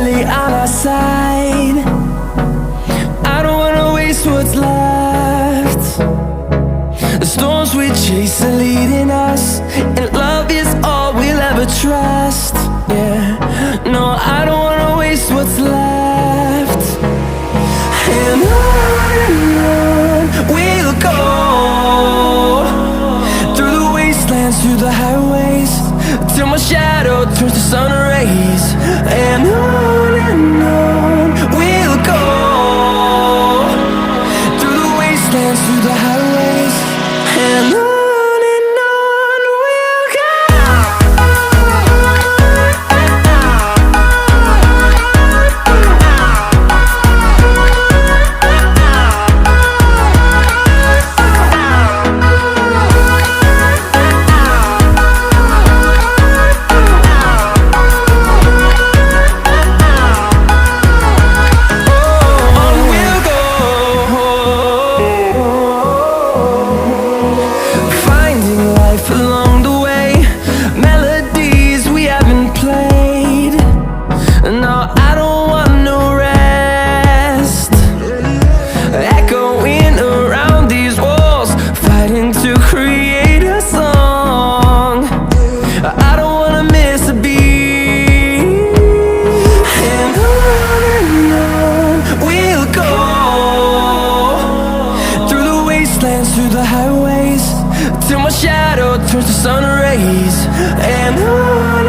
barely on our side. I don't wanna waste what's left. The storms we chase are leading us, and love is all we'll ever trust. Yeah, no, I don't wanna waste what's left. And on we'll go, through the wastelands, through the highways, till my shadow turns to sun rays. And on we'll go, through the wastelands, through the highways, and on. Along the way, melodies we haven't played. No, I don't want no rest. Echoing around these walls, fighting to create a song. I don't wanna miss a beat. And on we'll go, through the wastelands, through the highways, till my shadow turns to sun rays. And on